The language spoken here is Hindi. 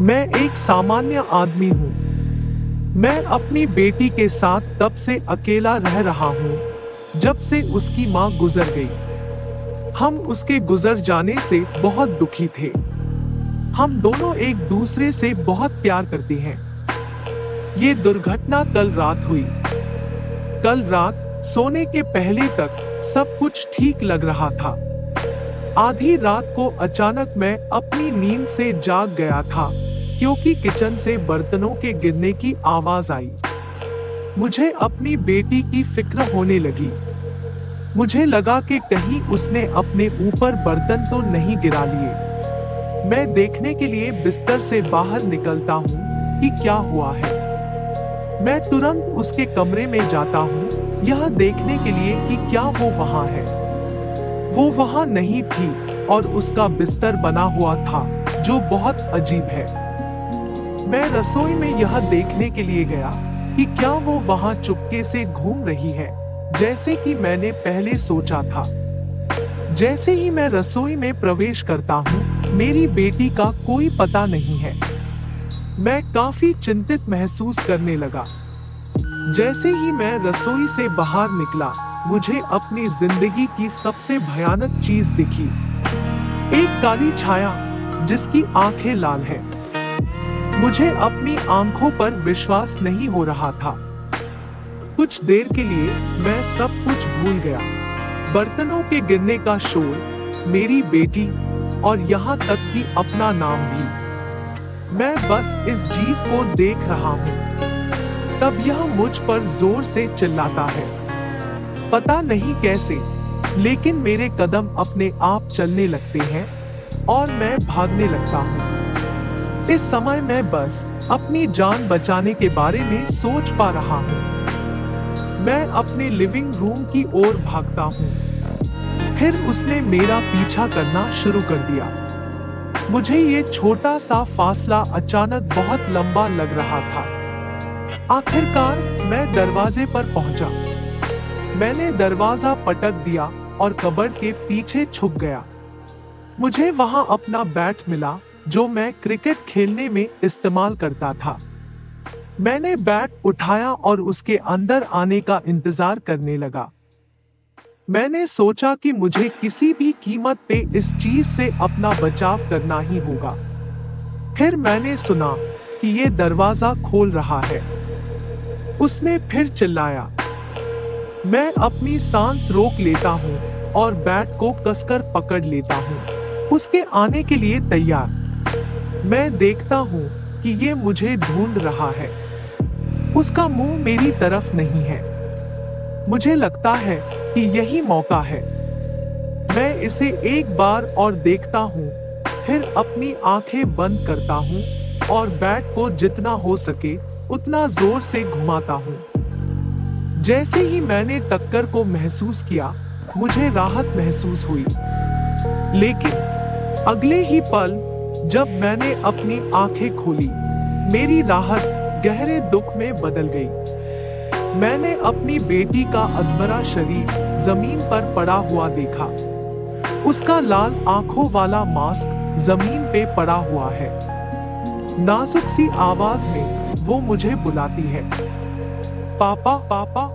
मैं एक सामान्य आदमी हूँ। मैं अपनी बेटी के साथ तब से अकेला रह रहा हूँ जब से उसकी माँ गुजर गई। हम उसके गुजर जाने से बहुत दुखी थे। हम दोनों एक दूसरे से बहुत प्यार करते हैं। ये दुर्घटना कल रात हुई। कल रात सोने के पहले तक सब कुछ ठीक लग रहा था। आधी रात को अचानक मैं अपनी नींद से जाग गया था क्योंकि किचन से बर्तनों के गिरने की आवाज आई। मुझे अपनी बेटी की फिक्र होने लगी। मुझे लगा कि कहीं उसने अपने ऊपर बर्तन तो नहीं गिरा लिए। मैं देखने के लिए बिस्तर से बाहर निकलता हूँ कि क्या हुआ है। मैं तुरंत उसके कमरे में जाता हूँ यह देखने के लिए कि क्या वो वहाँ है। वो वहाँ नहीं थी और उसका बिस्तर बना हुआ था जो बहुत अजीब है। मैं रसोई में यह देखने के लिए गया कि क्या वो वहां चुपके से घूम रही है, जैसे कि मैंने पहले सोचा था। जैसे ही मैं रसोई में प्रवेश करता हूँ, मेरी बेटी का कोई पता नहीं है। मैं काफी चिंतित महसूस करने लगा। जैसे ही मैं रसोई से बाहर निकला, मुझे अपनी जिंदगी की सबसे भयानक चीज दिखी। एक काली छाया जिसकी आंखें लाल हैं। मुझे अपनी आंखों पर विश्वास नहीं हो रहा था। कुछ देर के लिए मैं सब कुछ भूल गया। बर्तनों के गिरने का शोर, मेरी बेटी और यहाँ तक कि अपना नाम भी। मैं बस इस जीव को देख रहा हूँ। तब यह मुझ पर जोर से चिल्लाता है। पता नहीं कैसे, लेकिन मेरे कदम अपने आप चलने लगते हैं और मैं भागने लगता हूँ। इस समय मैं बस अपनी जान बचाने के बारे में सोच पा रहा हूँ। मैं अपने लिविंग रूम की ओर भागता हूँ। फिर उसने मेरा पीछा करना शुरू कर दिया। मुझे ये छोटा सा फासला अचानक बहुत लंबा लग रहा था। आखिरकार मैं दरवाजे पर पहुंचा। मैंने दरवाजा पटक दिया और कबर्ड के पीछे छुप गया। मुझे वहां अपना बैट मिला जो मैं क्रिकेट खेलने में इस्तेमाल करता था। मैंने बैट उठाया और उसके अंदर आने का इंतजार करने लगा। मैंने सोचा कि मुझे किसी भी कीमत पे इस चीज से अपना बचाव करना ही होगा। फिर मैंने सुना कि ये दरवाजा खोल रहा है। उसने फिर चिल्लाया। मैं अपनी सांस रोक लेता हूँ और बैट को कसकर पकड़ लेता हूँ, उसके आने के लिए तैयार। मैं देखता हूँ कि ये मुझे ढूंढ रहा है। उसका मुंह मेरी तरफ नहीं है। मुझे लगता है कि यही मौका है। मैं इसे एक बार और देखता हूँ, फिर अपनी आंखें बंद करता हूँ और बैट को जितना हो सके उतना जोर से घुमाता हूँ। जैसे ही मैंने टक्कर को महसूस किया, मुझे राहत महसूस हुई। लेकिन अगले ही पल जब मैंने अपनी आंखें खोली, मेरी राहत गहरे दुख में बदल गई। मैंने अपनी बेटी का अधमरा शरीर जमीन पर पड़ा हुआ देखा। उसका लाल आंखों वाला मास्क जमीन पे पड़ा हुआ है। नाजुक सी आवाज में वो मुझे बुलाती है, पापा पापा।